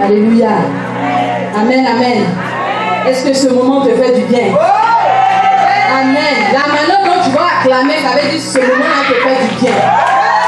Alléluia. Amen, amen. Est-ce que ce moment te fait du bien? Amen. La manière dont tu vas acclamer, ça veut dire que ce moment-là te fait du bien.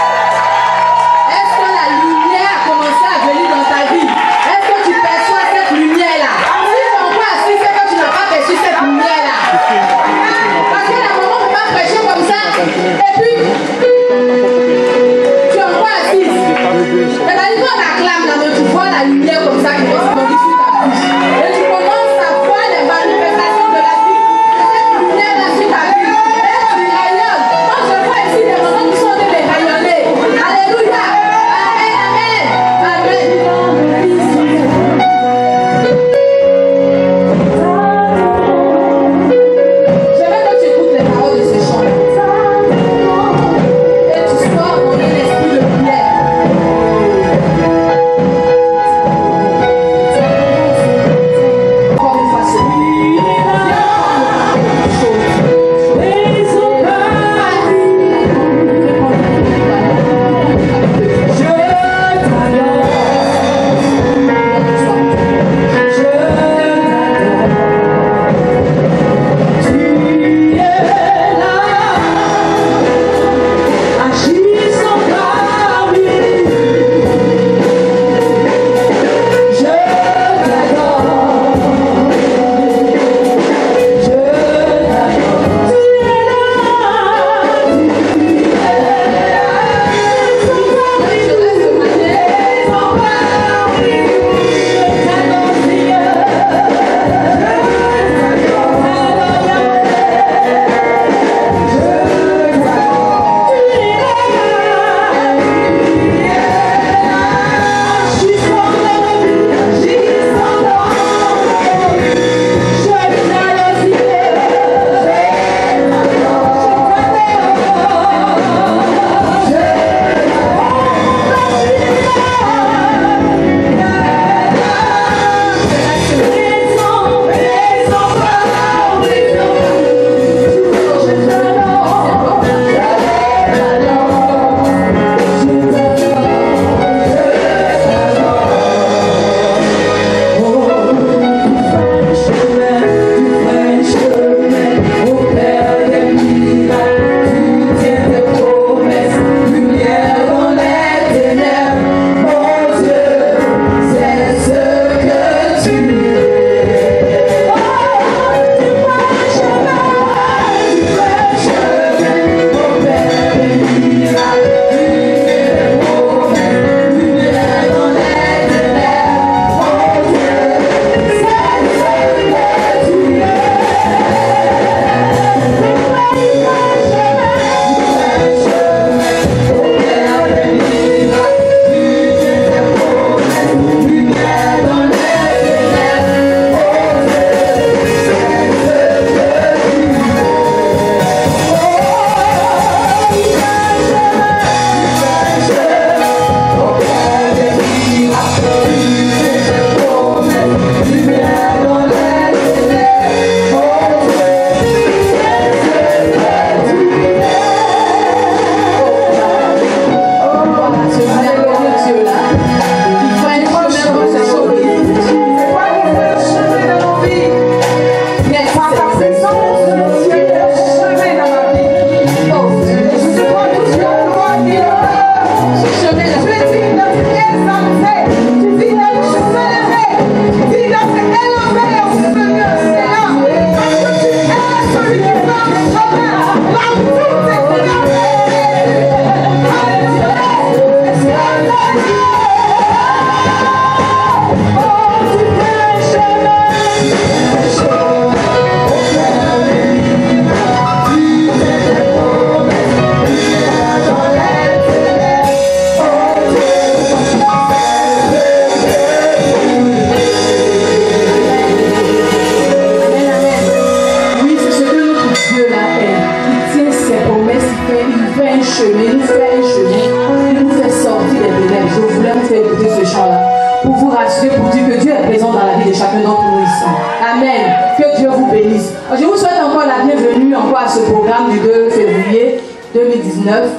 chemin, il nous fait un chemin, il nous fait sortir des ténèbres. Je voulais vous faire écouter ce chant-là pour vous rassurer, pour dire que Dieu est présent dans la vie de chacun d'entre nous ici. Amen. Que Dieu vous bénisse. Je vous souhaite encore la bienvenue encore à ce programme du 2 février 2019.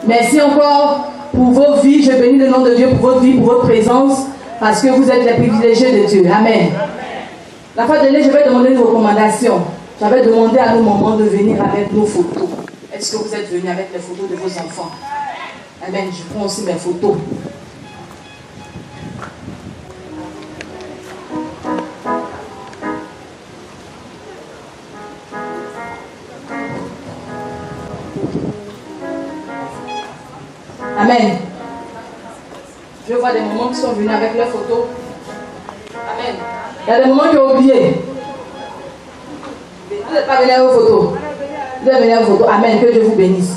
Merci encore pour vos vies. Je bénis le nom de Dieu pour votre vie, pour votre présence, parce que vous êtes les privilégiés de Dieu. Amen. La fois dernière, je vais demander une recommandation. J'avais demandé à nos mamans de venir avec nos photos. Est-ce que vous êtes venus avec les photos de vos enfants? Amen. Je prends aussi mes photos. Amen. Je vois des mamans qui sont venus avec leurs photos. Amen. Il y a des mamans qui ont oublié. Vous n'êtes pas venus avec vos photos. Vous êtes venus avec vos photos. Amen. Que Dieu vous bénisse.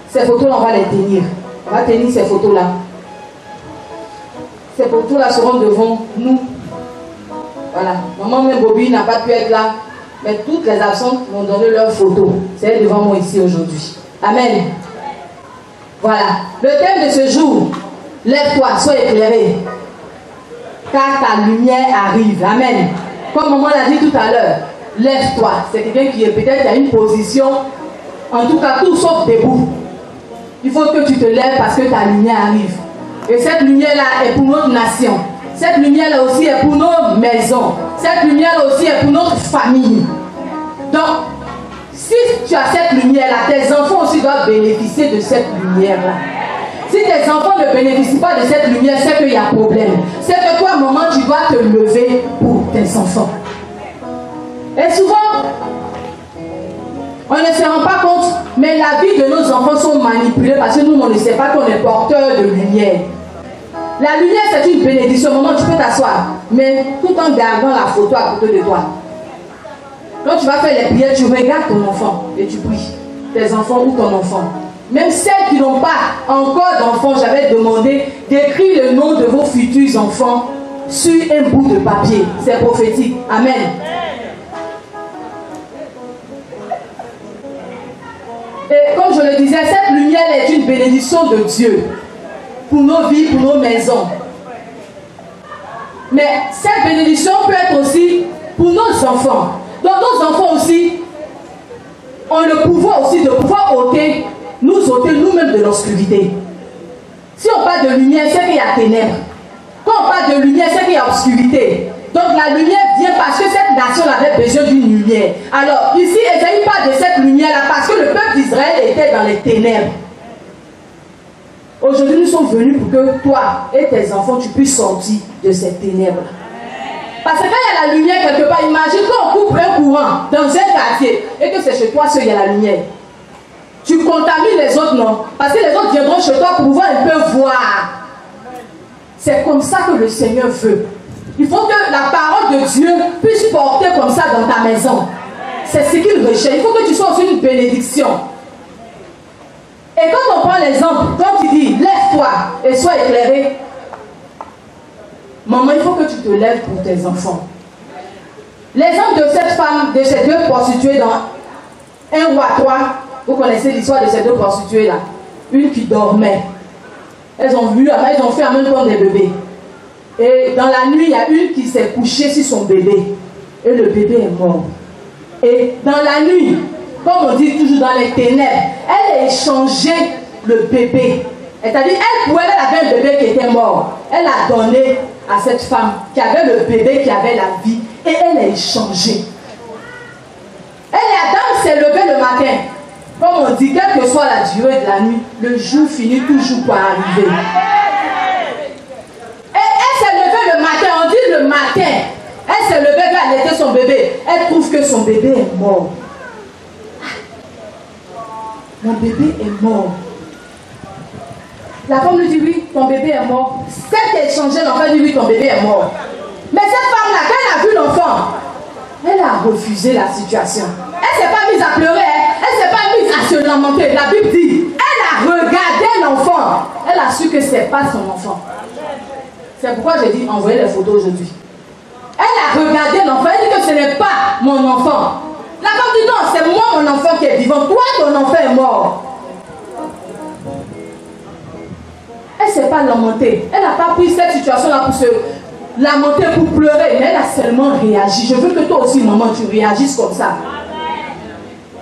Ces photos-là, on va les tenir. On va tenir ces photos-là. Ces photos-là seront devant nous. Voilà. Maman, même Bobby n'a pas pu être là. Mais toutes les absentes m'ont donné leurs photos. C'est devant moi ici aujourd'hui. Amen. Voilà. Le thème de ce jour, lève-toi, sois éclairé. Car ta lumière arrive. Amen. Comme maman l'a dit tout à l'heure, lève-toi. C'est quelqu'un qui est peut-être à une position, en tout cas tout sauf debout. Il faut que tu te lèves parce que ta lumière arrive. Et cette lumière-là est pour notre nation. Cette lumière-là aussi est pour nos maisons. Cette lumière-là aussi est pour notre famille. Donc, si tu as cette lumière-là, tes enfants aussi doivent bénéficier de cette lumière-là. Si tes enfants ne bénéficient pas de cette lumière, c'est qu'il y a problème. C'est que toi, maman, tu dois te lever pour tes enfants. Et souvent, on ne se rend pas compte, mais la vie de nos enfants sont manipulées parce que nous, on ne sait pas qu'on est porteur de lumière. La lumière, c'est une bénédiction. Maman, tu peux t'asseoir, mais tout en gardant la photo à côté de toi. Quand tu vas faire les prières, tu regardes ton enfant et tu pries. Tes enfants ou ton enfant. Même celles qui n'ont pas encore d'enfants, j'avais demandé d'écrire le nom de vos futurs enfants sur un bout de papier. C'est prophétique. Amen. Et comme je le disais, cette lumière est une bénédiction de Dieu pour nos vies, pour nos maisons. Mais cette bénédiction peut être aussi pour nos enfants. Donc nos enfants aussi ont le pouvoir aussi de pouvoir ôter, nous ôter nous-mêmes de l'obscurité. Si on parle de lumière, c'est qu'il y a ténèbres. Quand on parle de lumière, c'est qu'il y a obscurité. Donc la lumière vient parce que cette nation avait besoin d'une lumière. Alors ici, Ésaïe parle de cette lumière-là parce que le peuple d'Israël était dans les ténèbres. Aujourd'hui, nous sommes venus pour que toi et tes enfants, tu puisses sortir de ces ténèbres. Parce que quand il y a la lumière quelque part, imagine qu'on coupe un courant dans un quartier et que c'est chez toi qu'il y a la lumière. Tu contamines les autres, non? Parce que les autres viendront chez toi pour pouvoir un peu voir. C'est comme ça que le Seigneur veut. Il faut que la parole de Dieu puisse porter comme ça dans ta maison. C'est ce qu'il recherche. Il faut que tu sois aussi une bénédiction. Et quand on prend l'exemple, quand tu dis lève-toi et sois éclairé, maman, il faut que tu te lèves pour tes enfants. L'exemple de cette femme, de ces deux prostituées dans 1 Roi 3, vous connaissez l'histoire de ces deux prostituées là. Une qui dormait. Elles ont fait en même temps des bébés. Et dans la nuit, il y a une qui s'est couchée sur son bébé. Et le bébé est mort. Et dans la nuit, comme on dit toujours dans les ténèbres, elle a échangé le bébé. C'est-à-dire, elle avait un bébé qui était mort. Elle a donné à cette femme qui avait le bébé, qui avait la vie. Et elle a échangé. Et la dame s'est levée le matin. Comme on dit, quelle que soit la durée de la nuit, le jour finit toujours par arriver. Et elle s'est levée le matin, on dit le matin. Elle s'est levée, elle allaiter son bébé. Elle trouve que son bébé est mort. Mon bébé est mort. La femme lui dit oui, ton bébé est mort. Celle qui a échangé l'enfant dit oui, ton bébé est mort. Mais cette femme-là, quand elle a vu l'enfant, elle a refusé la situation. Elle ne s'est pas mise à pleurer, elle ne s'est pas mise à se lamenter. La Bible dit, elle a regardé l'enfant. Elle a su que ce n'est pas son enfant. C'est pourquoi j'ai dit envoyer les photos aujourd'hui. Elle a regardé l'enfant, elle dit que ce n'est pas mon enfant. La femme dit non, c'est moi mon enfant qui est vivant. Toi, ton enfant est mort. pas lamenté. Elle n'a pas pris cette situation-là pour se lamenter, pour pleurer. Mais elle a seulement réagi. Je veux que toi aussi, maman, tu réagisses comme ça.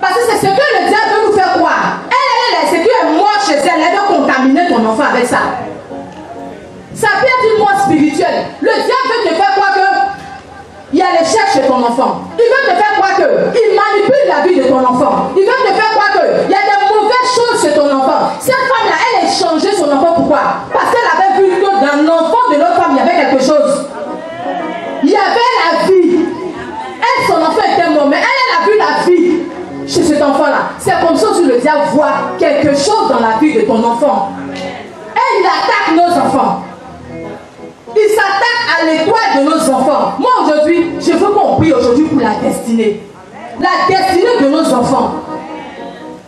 Parce que c'est ce que le diable veut nous faire croire. Elle, c'est qu'elle est morte chez elle. Elle veut contaminer ton enfant avec ça. Ça peut être une mort spirituelle. Le diable veut te faire croire que il y a l'échec chez ton enfant. Il veut te faire croire qu'il manipule la vie de ton enfant. Il veut te faire croire qu'il y a des mauvaises choses chez ton enfant. Cette femme-là, elle a changé son enfant. Pourquoi? Parce qu'elle avait vu que dans l'enfant de l'autre femme, il y avait quelque chose. Il y avait la vie. Elle, son enfant était mort, mais elle a vu la vie chez cet enfant-là. C'est comme ça que le diable voit quelque chose dans la vie de ton enfant. Et il attaque nos enfants. Il s'attaque à l'étoile de nos enfants. Moi aujourd'hui, je veux qu'on prie aujourd'hui pour la destinée. La destinée de nos enfants.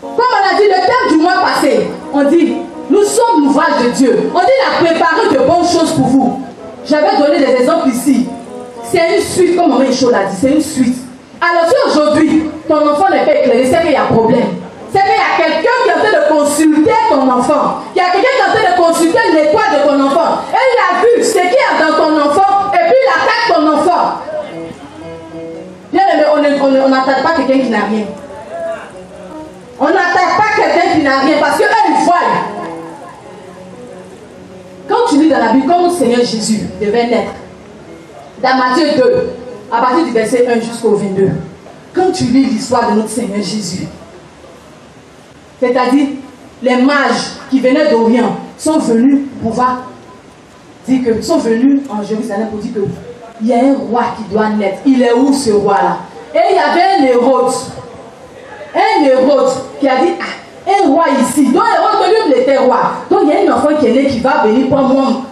Comme on a dit le thème du mois passé, on dit, nous sommes l'ouvrage de Dieu. On dit, il a préparé de bonnes choses pour vous. J'avais donné des exemples ici. C'est une suite, comme Maman Icho l'a dit, c'est une suite. Alors si aujourd'hui, ton enfant n'est pas éclairé, c'est qu'il y a problème. C'est qu'il y a quelqu'un qui est en train de consulter ton enfant. Il y a quelqu'un qui est en train de consulter l'étoile de ton enfant. Et il a vu ce qu'il y a dans ton enfant. Et puis il attaque ton enfant. Bien aimé, on n'attaque pas quelqu'un qui n'a rien. On n'attaque pas quelqu'un qui n'a rien. Parce qu'eux, ils voient. Quand tu lis dans la Bible, comme le Seigneur Jésus devait naître, dans Matthieu 2, à partir du verset 1 jusqu'au 22, quand tu lis l'histoire de notre Seigneur Jésus, c'est-à-dire, les mages qui venaient d'Orient sont venus pouvoir dire que, sont venus en Jérusalem pour dire que il y a un roi qui doit naître. Il est où ce roi-là? Et il y avait un Hérode. Un Hérode qui a dit, ah, un roi ici. Donc Hérode, lui, il était roi. Donc il y a un enfant qui est né qui va venir pour moi.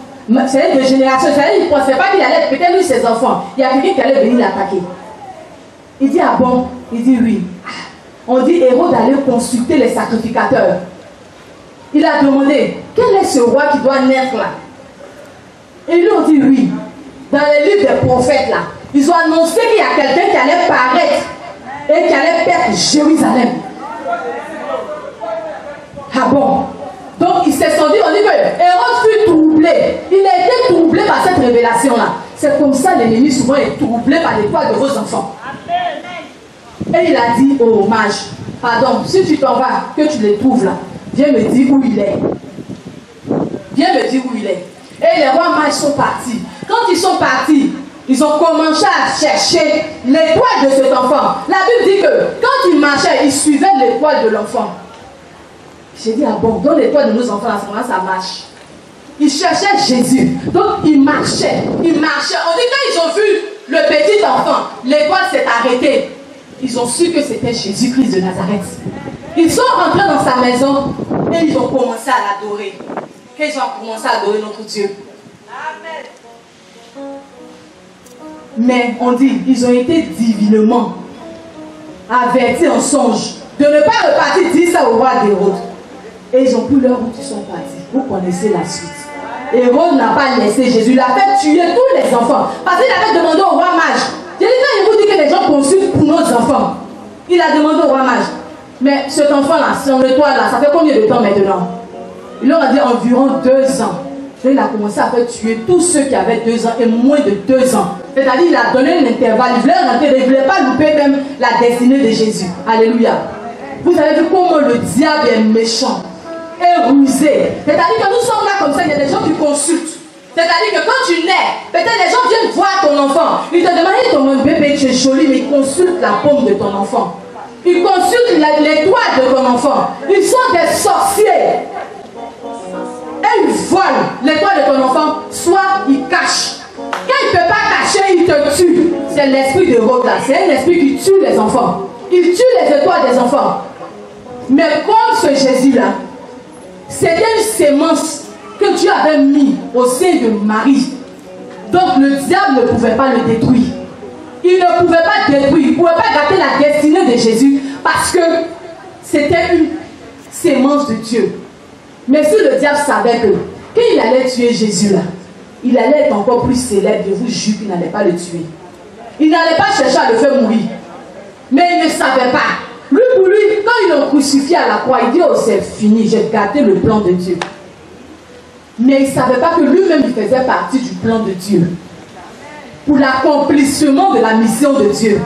C'est une génération. Il ne pensait pas qu'il allait être peut-être lui, ses enfants. Il y a quelqu'un qui allait venir l'attaquer. Il dit, ah bon? Il dit oui. On dit Hérode allait consulter les sacrificateurs. Il a demandé, quel est ce roi qui doit naître là? Et ils lui ont dit oui. Dans les livres des prophètes là, ils ont annoncé qu'il y a quelqu'un qui allait paraître et qui allait perdre Jérusalem. Ah bon? Donc il s'est senti, on dit que Hérode fut troublé. Il a été troublé par cette révélation là. C'est comme ça l'ennemi souvent est troublé par l'étoile de vos enfants. Et il a dit au mage, pardon, si tu t'en vas, que tu les trouves là, viens me dire où il est. Viens me dire où il est. Et les rois mages sont partis. Quand ils sont partis, ils ont commencé à chercher l'étoile de cet enfant. La Bible dit que quand ils marchaient, ils suivaient l'étoile de l'enfant. J'ai dit, ah bon, donc l'étoile de nos enfants, à ce moment-là, ça marche. Ils cherchaient Jésus. Donc ils marchaient. Ils marchaient. On dit quand ils ont vu le petit enfant, l'étoile s'est arrêtée. Ils ont su que c'était Jésus-Christ de Nazareth. Ils sont rentrés dans sa maison et ils ont commencé à l'adorer. Ils ont commencé à adorer notre Dieu. Amen. Mais on dit, ils ont été divinement avertis en songe de ne pas repartir dire ça au roi d'Hérode. Et ils ont pris leur route, ils sont partis. Vous connaissez la suite. Hérode n'a pas laissé Jésus. Il a fait tuer tous les enfants. Parce qu'il avait demandé au roi mage. J'ai dit, quand il vous dit que les gens consultent pour nos enfants, il a demandé au roi mage. Mais cet enfant-là, son étoile là, ça fait combien de temps maintenant? Il leur a dit environ 2 ans. Et il a commencé à faire tuer tous ceux qui avaient 2 ans et moins de 2 ans. C'est-à-dire, il a donné un intervalle. Il voulait rentrer, il ne voulait pas louper même la destinée de Jésus. Alléluia. Vous avez vu comment le diable est méchant et rusé. C'est-à-dire que nous sommes là comme ça, il y a des gens qui consultent. C'est-à-dire que quand tu nais, peut-être les gens viennent voir ton enfant. Ils te demandent, ton bébé, tu es joli, mais ils consultent la paume de ton enfant. Ils consultent l'étoile de ton enfant. Ils sont des sorciers. Et ils volent l'étoile de ton enfant, soit ils cachent. Quand il ne peut pas cacher, il te tue. C'est l'esprit de Hérode là. C'est un esprit qui tue les enfants. Il tue les étoiles des enfants. Mais comme ce Jésus-là, c'était une sémence que Dieu avait mis au sein de Marie. Donc le diable ne pouvait pas le détruire. Il ne pouvait pas détruire, il ne pouvait pas gâter la destinée de Jésus parce que c'était une sémence de Dieu. Mais si le diable savait que quand il allait tuer Jésus là, il allait être encore plus célèbre, je vous jure qu'il n'allait pas le tuer. Il n'allait pas chercher à le faire mourir. Mais il ne savait pas. Lui pour lui, quand ils l'ont crucifié à la croix, il dit, oh c'est fini, j'ai gâté le plan de Dieu. Mais il ne savait pas que lui-même il faisait partie du plan de Dieu. Pour l'accomplissement de la mission de Dieu.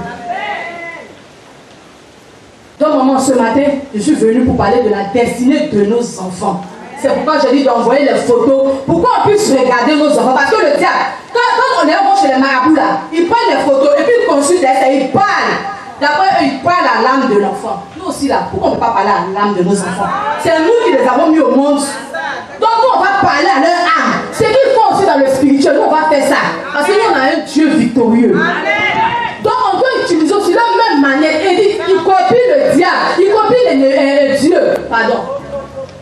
Donc maman, ce matin, je suis venue pour parler de la destinée de nos enfants. C'est pourquoi j'ai dit d'envoyer les photos, pour qu'on puisse regarder nos enfants. Parce que le diable, quand on est chez les marabouts là, ils prennent les photos et puis ils consultent et ils parlent. D'après eux, ils parlent à l'âme de l'enfant. Nous aussi là, pourquoi on ne peut pas parler à l'âme de nos enfants? C'est nous qui les avons mis au monde. Donc nous, on va parler à leur âme. Ce qu'ils font aussi dans le spirituel, nous on va faire ça. Parce que nous on a un Dieu victorieux. Donc on doit utiliser aussi la même manière. Et dit, il copie le diable, il copie Dieu. Pardon.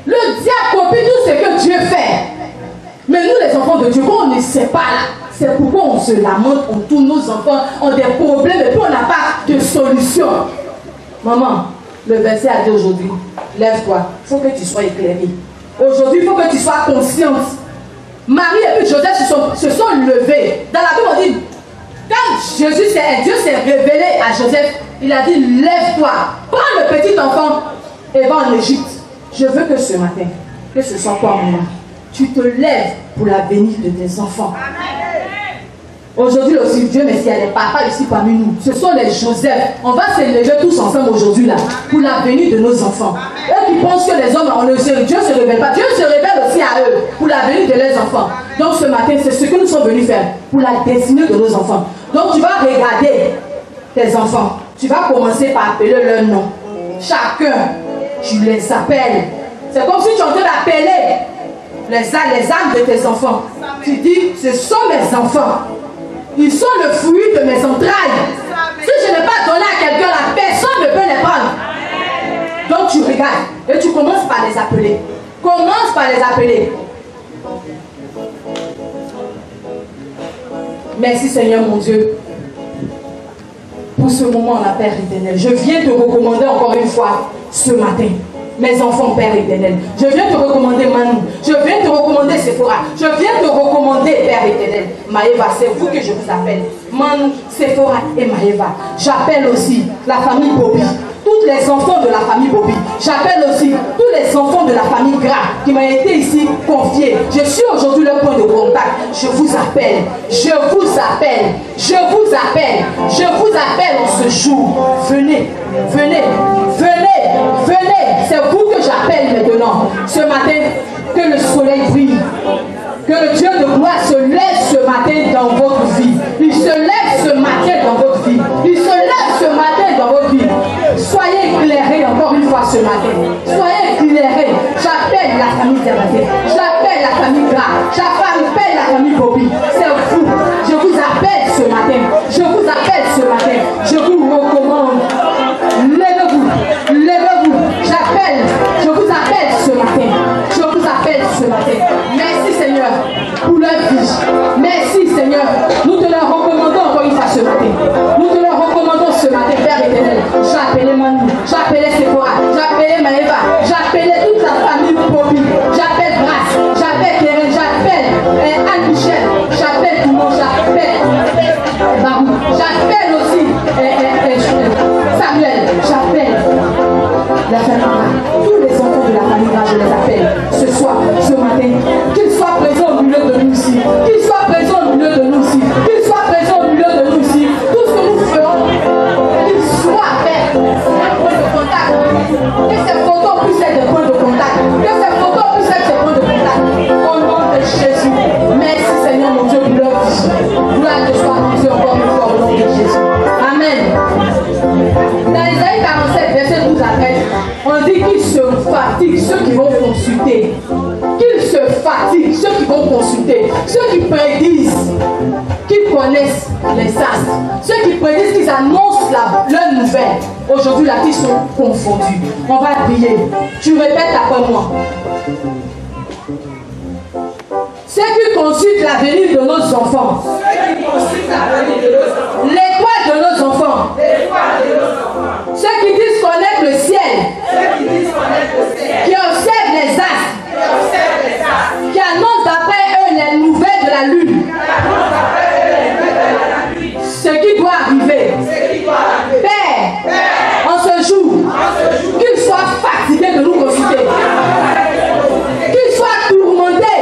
Le diable copie tout ce que Dieu fait. Mais nous les enfants de Dieu, quand on ne sait pas là, c'est pourquoi on se lamente, on tourne, nos enfants ont des problèmes et puis on n'a pas de solution. Maman, le verset a dit aujourd'hui, lève-toi, il faut que tu sois éclairée. Aujourd'hui, il faut que tu sois consciente. Marie et puis Joseph se sont levés. Dans la Bible, on dit, quand Dieu s'est révélé à Joseph, il a dit, lève-toi, prends le petit enfant et va en Égypte. Je veux que ce matin, que ce soit toi, maman, tu te lèves pour la venue de tes enfants. Aujourd'hui aussi, Dieu merci, il y a des papas ici parmi nous. Ce sont les Joseph. On va se lever tous ensemble aujourd'hui là pour la venue de nos enfants. Eux qui pensent que les hommes, Dieu ne se révèle pas. Dieu se révèle aussi à eux pour la venue de leurs enfants. Donc ce matin, c'est ce que nous sommes venus faire pour la destinée de nos enfants. Donc tu vas regarder tes enfants. Tu vas commencer par appeler leur nom. Chacun, tu les appelles. C'est comme si tu es en train d'appeler les âmes de tes enfants. Tu dis, ce sont mes enfants. Ils sont le fruit de mes entrailles. Si je n'ai pas donné à quelqu'un, la personne ne peut les prendre. Donc tu regardes et tu commences par les appeler. Commence par les appeler. Merci Seigneur mon Dieu pour ce moment, la Père éternel. Je viens te recommander encore une fois ce matin. Mes enfants, Père éternel. Je viens te recommander Manu. Je viens te recommander Sephora. Je viens te recommander, Père éternel. Maëva, c'est vous que je vous appelle. Manu, Sephora et Maëva. J'appelle aussi la famille Bobby. Tous les enfants de la famille Bobby. J'appelle aussi tous les enfants de la famille Gras qui m'ont été ici confiés. Je suis aujourd'hui le point de contact. Je vous appelle. Je vous appelle. Je vous appelle. Je vous appelle en ce jour. Venez. Venez. Venez. Venez. C'est vous que j'appelle maintenant. Ce matin, que le soleil brille. Que le Dieu de gloire se lève ce matin dans votre vie. Il se lève ce matin dans votre vie. Il se lève ce matin dans votre vie. Soyez éclairés encore une fois ce matin. Soyez éclairés. J'appelle la famille Diabaté. J'appelle la famille Gras. J'appelle la famille Bobby. C'est vous. Je vous appelle ce matin. Je vous appelle ce matin. Je vous recommande. Levez-vous. Levez-vous. J'appelle. Je vous appelle ce matin. Je vous appelle ce matin. Merci Seigneur pour leur vie. Merci Seigneur. Nous te le recommandons encore une fois ce matin. Nous te le recommandons ce matin, Père éternel. J'ai appelé Manu, j'ai appelé Sephora, j'ai appelé Maëva, j'ai appelé toute la famille Bobby, j'appelle Brass, j'appelle Keren, j'appelle Anne-Michel, j'appelle tout le monde, j'appelle Barou, j'appelle aussi Samuel, j'appelle la famille Gras. Tous les enfants de la famille Gras, je les appelle ce soir, ce matin, qu'ils soient présents au milieu de nous ici, qu'ils soient présents au milieu de nous ici, qu'ils soient présents au milieu de nous ici, tout ce que nous ferons, qu'ils soient faits un point de contact, que ces photos puissent être des points de contact, que ces photos puissent être des points de contact, au nom de Jésus. Merci Seigneur mon Dieu pour leur vie. Gloire te soit rendue encore une fois au nom de Jésus. Amen. Dans Isaïe 47, verset 12 à 13, on dit qu'ils se fatiguent, ceux qui vont consulter. Qu'ils se fatiguent, ceux qui vont consulter. Ceux qui prédisent, qui connaissent les astres. Ceux qui prédisent, qu'ils annoncent leur nouvelle. Aujourd'hui, là, qui sont confondus. On va prier. Tu répètes après moi. Ceux qui consultent l'avenir de nos enfants. L'étoile de nos enfants. Ceux qui disent connaître le ciel. Qui observent les astres. Qui annoncent d'après eux les nouvelles de la lune. Ce qui doit arriver. Père, en ce jour, qu'ils soient fatigués de nous consulter. Qu'ils soient tourmentés.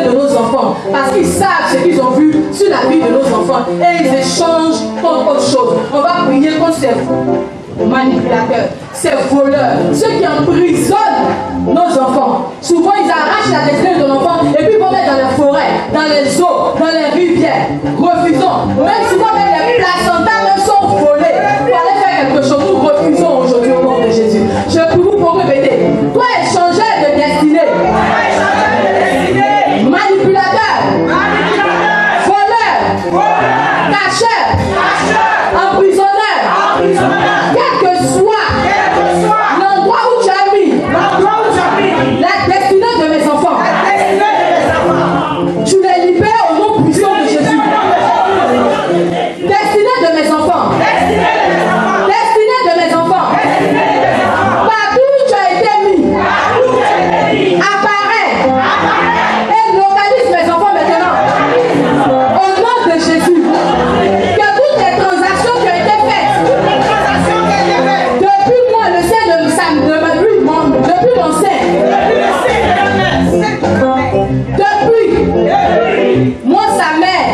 de nos enfants. Parce qu'ils savent ce qu'ils ont vu sur la vie de nos enfants. Et ils échangent contre autre chose. On va prier contre ces manipulateurs, ces voleurs, ceux qui emprisonnent nos enfants. Souvent, ils arrachent la destinée de ton enfant et puis ils vont mettre dans les forêts, dans les eaux, dans les rivières. Refusons. Même souvent, même les placentas même sont volés. Pour aller faire quelque chose, nous refusons aujourd'hui au nom de Jésus. Je prie vous pour répéter. Toi, échangeur de destinée. Manipulateur. Voleur. Cacheur. Emprisonneur. Quel que soit l'endroit où tu as mis la destinée de mes enfants, tu les libères au nom puissant de Jésus. Destinée de mes enfants. Destinée de mes enfants. Partout où tu as été mis, apparaît et localise mes enfants maintenant. Au nom de Jésus. Que toutes les transactions qui ont été faites depuis moi, le sein de depuis mon sein, depuis moi, sa mère,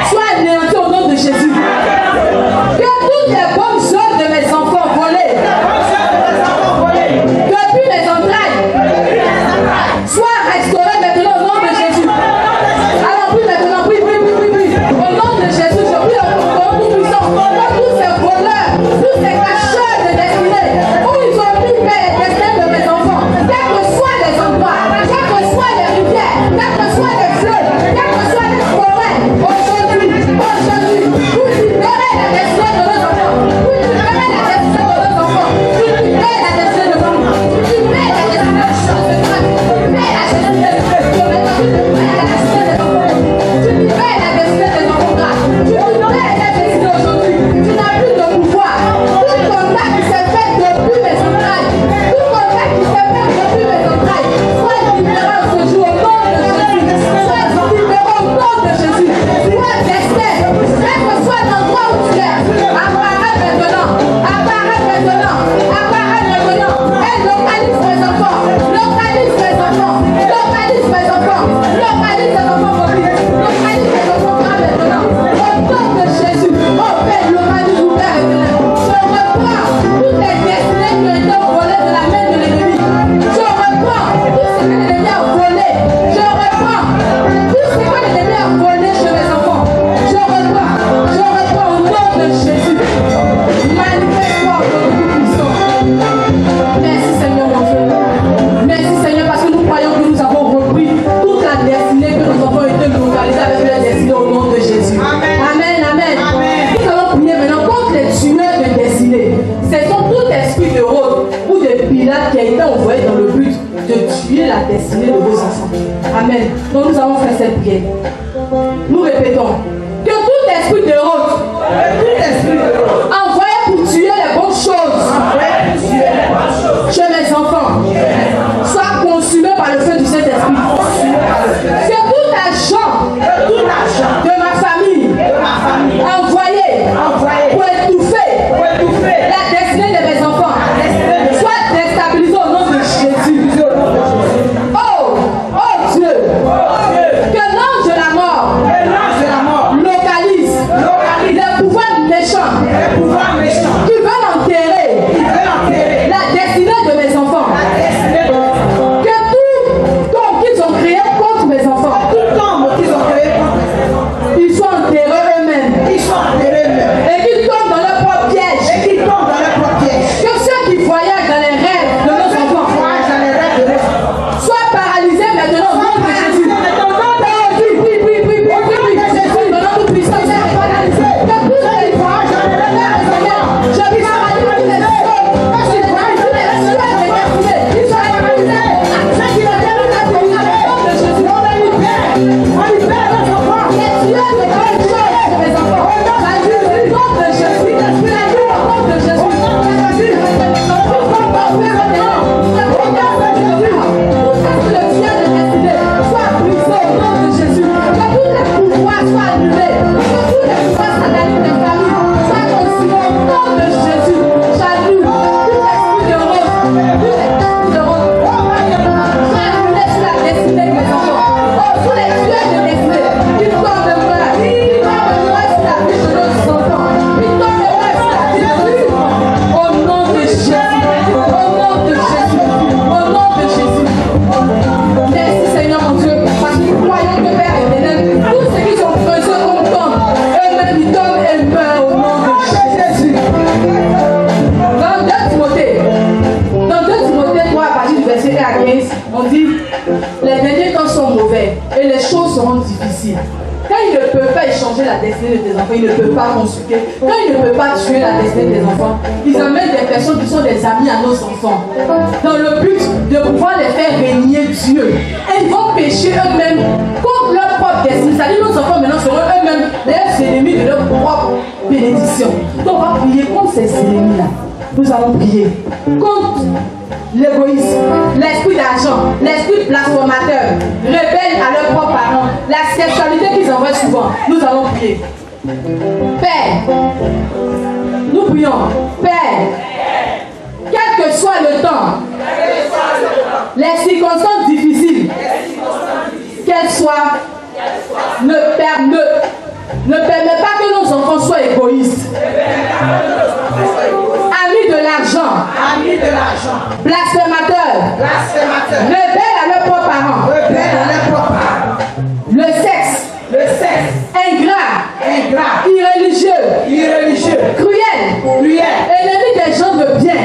soit anéantie au nom de Jésus. Que toutes les bonnes choses de mes enfants volées, depuis mes entrailles, soient restaurées maintenant au nom de Jésus. Alors prie maintenant, prie. Au nom de Jésus, je prie au nom tout-puissant, que tous ces voleurs, tous ces cacheurs de destinée, où ils ont mis les destinées de mes enfants, quels que soient les endroits, quels que soient les rivières, quels que soient les fleuves, quels que soient les forêts, aujourd'hui, vous libérez la destinée de nos enfants, vous libérez la destinée de nos enfants, vous libérez la destinée de nos enfants, vous libérez la destinée de nos enfants, vous libérez la destinée de nos enfants, tu libères la destinée des enfants graves, tu libères la destinée aujourd'hui, tu n'as plus de pouvoir. Tout contact qui s'est fait depuis mes entrailles, tout contact qui s'est fait depuis mes entrailles, sois libéré ce jour au nom de Jésus, sois libéré au nom de Jésus, sois destin, quel que soit l'endroit où tu es, apparaît maintenant, et localise mes enfants, localise mes enfants, localise mes enfants, localise mes enfants mobiles, localise mes enfants graves maintenant, au nom de Jésus, oh Père, localise mon Père éternel. Je reprends toutes les destinées qui ont été volées de la main de l'ennemi. Je reprends tout ce que l'ennemi a volé. Je reprends tout ce que l'ennemi a volé chez mes enfants. Je reprends au nom de Jésus. Manifeste-toi au nom tout-puissant. Merci Seigneur mon Dieu. Merci Seigneur parce que nous croyons que nous avons repris toute la destinée que nos enfants ont été localisés avec la destinée au nom de Jésus. Amen, amen. Nous allons prier maintenant contre les tueurs de destinée. Ce sont tout esprit de Rhodes ou de Pilate qui a été envoyé dans le but de tuer la destinée de vos enfants. Amen. Donc nous allons faire cette prière. Nous répétons que tout esprit de Rhodes envoyé pour tuer les bonnes choses chez mes enfants soit consumé par le feu du Saint-Esprit. Que tout agent de ma famille envoyé pour étouffer la destinée de mes enfants soit déstabilisé au nom de Jésus. Oh Dieu, que l'ange de la mort localise les pouvoirs méchants et les choses seront difficiles. Quand il ne peut pas échanger la destinée de tes enfants, il ne peut pas consulter. Quand il ne peut pas tuer la destinée des enfants, ils amènent des personnes qui sont des amis à nos enfants, dans le but de pouvoir les faire régner Dieu. Et ils vont pécher eux-mêmes contre leur propre destinée. C'est-à-dire nos enfants maintenant seront eux-mêmes les ennemis de leur propre bénédiction. Donc on va prier contre ces ennemis-là. Nous allons prier contre l'égoïsme, l'esprit d'argent, l'esprit de blasphémateur, rebelle à leurs propres parents, la sexualité qu'ils envoient souvent. Nous allons prier. Père, nous prions. Père, quel que soit le temps, les circonstances difficiles, qu'elles soient, ne permet pas que nos enfants soient égoïstes. Amis de l'argent, blasphémateurs, rebelles à leurs propres parents, le sexe, ingrat, irreligieux, cruel, ennemi des gens de bien,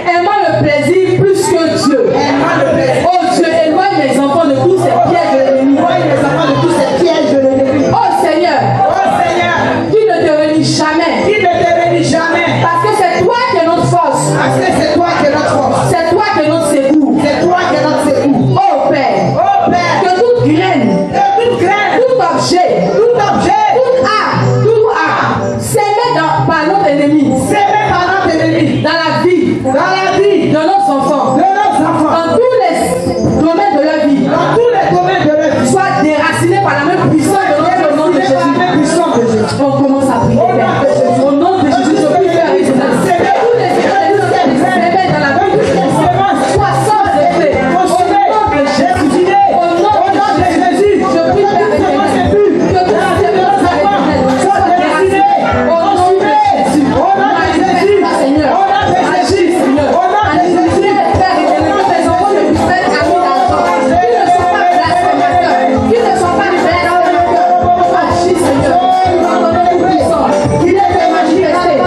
aimant le plaisir plus que Dieu. Oh Dieu, éloigne les enfants de tous ces pièges de l'ennemi. Oh Seigneur, qui ne te réunit jamais. Parce que c'est toi qui es notre force. C'est toi qui es notre secours. Oh Père, que toute graine, tout objet, toute arme, s'aimer par notre ennemi, dans la vie de nos enfants, dans tous les domaines de leur vie, soit déracinés par la même puissance de notre nom de Jésus. On commence à prier. Au nom de Jésus, je prie Père et tous les événements dans la vie de soient sans effet. Au nom de Jésus, je prie Père et que tous les événements soient déracinés. Au nom de Jésus, manifeste Seigneur. Agis Seigneur. Agis Père et que tes enfants ne puissent pas être amis d'argent, qui ne sont pas blasphémateurs, qui ne sont pas rebelles. Agis Seigneur. Il est manifesté.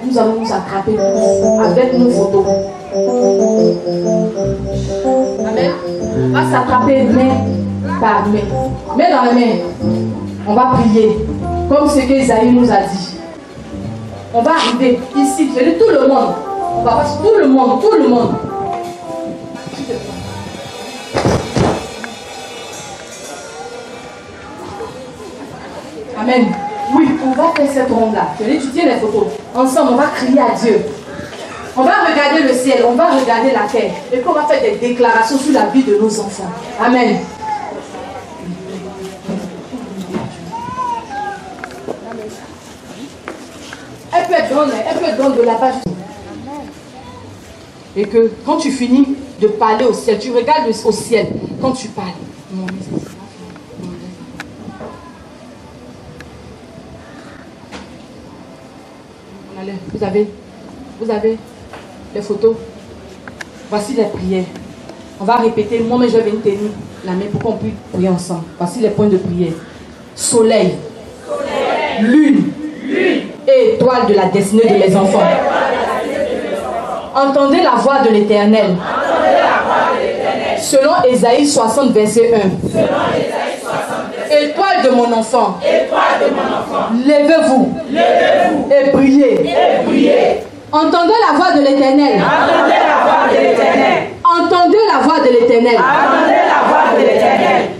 Nous allons nous attraper avec nos photos. Amen. On va s'attraper main par main. Main dans la main. On va prier. Comme ce qu'Isaïe nous a dit. On va arriver ici. Je dis tout le monde. On va passer tout le monde. Amen. Oui, on va faire cette ronde-là. Je vais étudier les photos. Ensemble, on va crier à Dieu. On va regarder le ciel, on va regarder la terre. Et puis on va faire des déclarations sur la vie de nos enfants. Amen. Elle peut être grande de la page. Et que quand tu finis de parler au ciel, tu regardes au ciel quand tu parles. Vous avez les photos. Voici les prières. On va répéter. Moi-même, je vais venir tenir la main pour qu'on puisse prier ensemble. Voici les points de prière. Soleil. Lune. Et étoile de la destinée de mes enfants. Entendez la voix de l'Éternel. Selon Ésaïe 60, verset 1. Étoile de mon enfant. Levez-vous. Et brillez. Entendez la voix de l'Éternel. Entendez la voix de l'Éternel.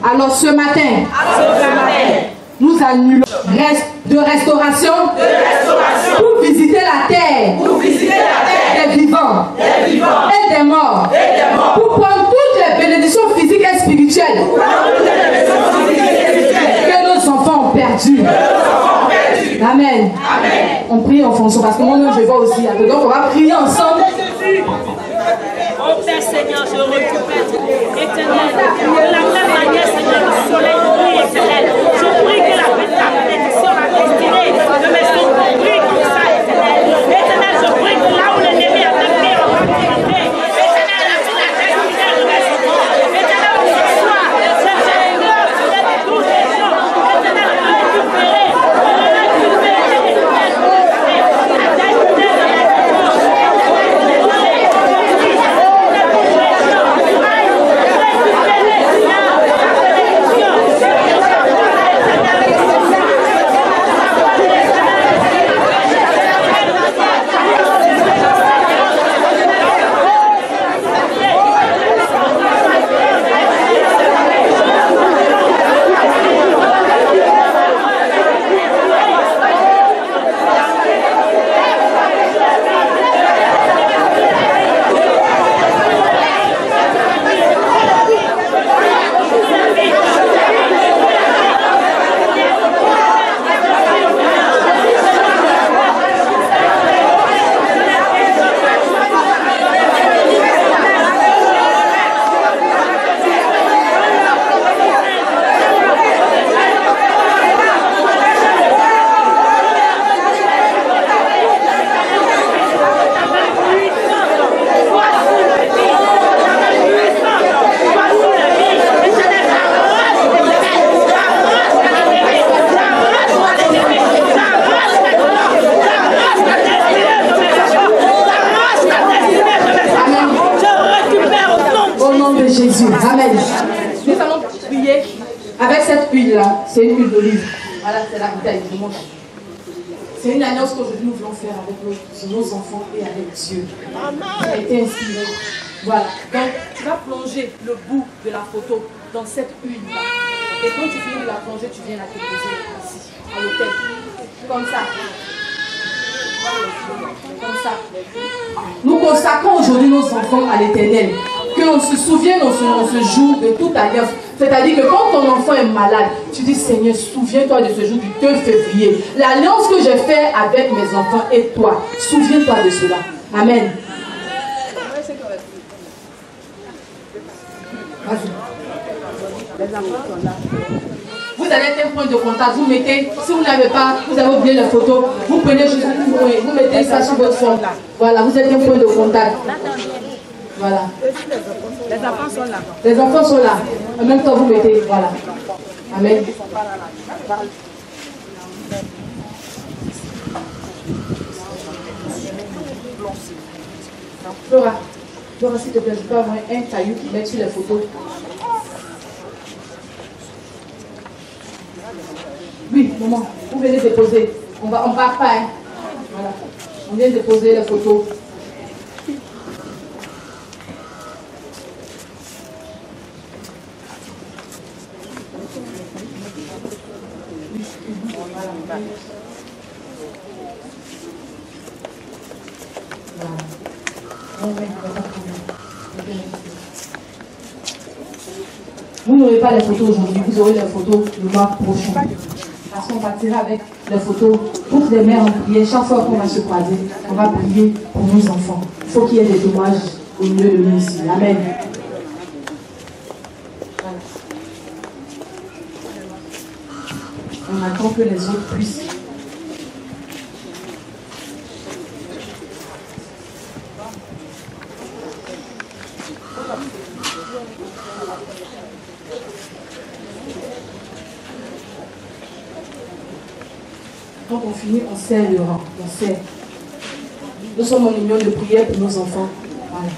Alors ce matin, nous annulons de restauration pour visiter la terre des vivants et des morts, pour prendre toutes les bénédictions physiques et spirituelles que nos enfants ont perdues. Amen. On prie en fonction parce que moi-même je vois aussi. Donc on va prier ensemble Jésus. Amen. Nous allons prier avec cette huile-là. C'est une huile d'olive. Voilà, c'est la bouteille. Je montre. C'est une alliance qu'aujourd'hui nous voulons faire avec nos enfants et avec Dieu. Ça a été inspiré. Voilà. Donc, tu vas plonger le bout de la photo dans cette huile-là. Et quand tu finis de la plonger, tu viens la déposer ici, à l'hôtel. Comme ça. Comme ça. Nous consacrons aujourd'hui nos enfants à l'Éternel. Qu'on se souvienne en ce jour de toute alliance. C'est-à-dire que quand ton enfant est malade, tu dis Seigneur, souviens-toi de ce jour du 2 février. L'alliance que j'ai faite avec mes enfants et toi, souviens-toi de cela. Amen. Les enfants sont là. Vous allez être un point de contact, vous mettez, si vous n'avez pas, vous avez oublié la photo, vous prenez juste, vous mettez ça sur votre fond. Voilà, vous êtes un point de contact. Voilà. Les enfants sont là. Les enfants sont là. En même temps, vous mettez, voilà. Amen. Flora, s'il te plaît, je peux avoir un caillou qui met sur les photos. Oui, maman, vous venez déposer. On ne part pas, hein. Voilà. On vient déposer les photos. Vous n'aurez pas les photos aujourd'hui, vous aurez les photos le mois prochain. Parce qu'on partira avec les photos, toutes les mères en prière, chaque fois qu'on va se croiser, on va prier pour nos enfants. Il faut qu'il y ait des témoignages au milieu de nous ici. Amen. Voilà. On attend que les autres puissent. Quand on finit, on serre le rang. On serre. Nous sommes en union de prière pour nos enfants. Voilà.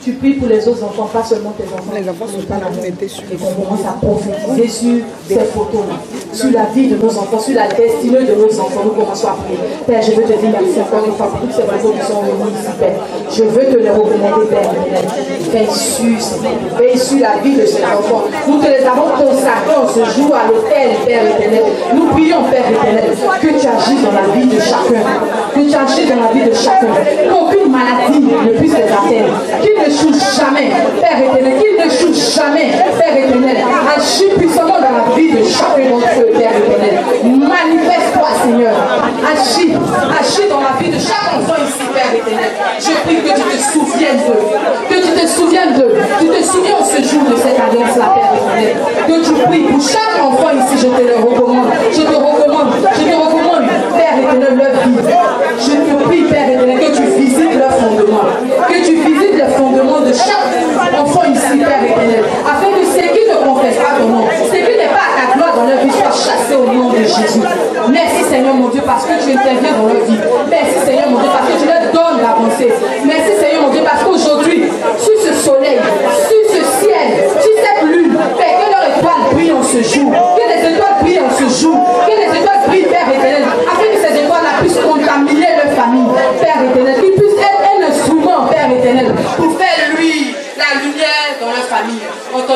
Tu pries pour les autres enfants, pas seulement tes enfants. Les enfants sont pas là, et qu'on commence à prophétiser sur ces photos-là, sur la vie de nos enfants, sur la destinée de nos enfants. Nous commençons à prier. Père, je veux te dire merci encore une fois pour toutes ces photos qui sont venues ici, Père. Je veux te les reconnaître, Père. Fais sur la vie de ces enfants. Nous te les avons consacrés en ce jour à l'autel, Père éternel. Nous prions, Père éternel, que tu agisses dans la vie de chacun. Que tu agisses dans la vie de chacun. Qu'aucune maladie ne puisse les atteindre. Qu'il ne chouche jamais, Père éternel. Qu'il ne chouche jamais, Père éternel. Agis puissamment dans la vie de chacun d'entre eux, Père éternel. Manifeste-toi, Seigneur. Agis dans la vie de chaque enfant ici, Père éternel. Je prie que tu te souviennes d'eux. Que tu te souviennes d'eux. Tu te souviens ce jour de cette alliance-là, Père éternel. Que tu pries pour chaque enfant ici, je te le recommande. Je te recommande, Père éternel, leur vie. Je te prie, Père éternel, que tu visites leurs fondements. Que tu visites les fondements de chaque enfant ici, Père éternel. Afin que ceux qui ne confessent pas ton nom, ceux qui n'est pas à ta gloire dans leur vie, soient chassés au nom de Jésus. Merci Seigneur mon Dieu parce que tu interviens dans leur vie. Merci Seigneur mon Dieu parce que tu leur donnes l'avancée. Merci Seigneur mon Dieu parce qu'aujourd'hui, sur ce soleil, sur ce ciel, sur cette lune, Père, que leur étoile brille en ce jour. Que les étoiles brillent en ce jour. Que les étoiles brillent, Père éternel. Afin que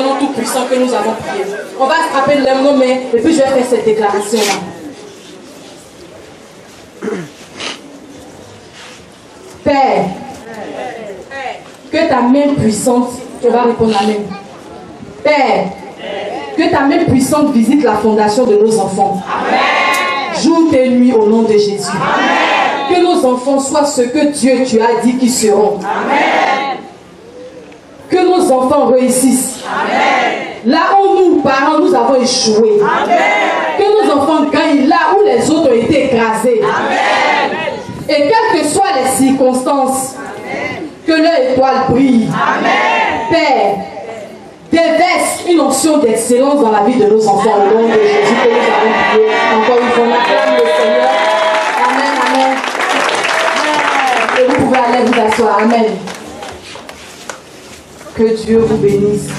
ton nom tout puissant que nous avons prié. On va se frapper de nos mains et puis je vais faire cette déclaration-là. Père, que ta main puissante, tu vas répondre amen. Père, que ta main puissante visite la fondation de nos enfants. Amen. Jour et nuit au nom de Jésus. Amen. Que nos enfants soient ce que Dieu tu as dit qu'ils seront. Amen. Que nos enfants réussissent. Amen. Là où nous, parents, nous avons échoué. Amen. Que nos enfants gagnent là où les autres ont été écrasés. Amen. Et quelles que soient les circonstances, amen, que leur étoile brille. Amen. Père, déverse une onction d'excellence dans la vie de nos enfants au nom de Jésus que nous avons prié. Encore une fois, on acclame le Seigneur. Amen, amen. Et vous pouvez aller vous asseoir. Amen. Que Dieu vous bénisse.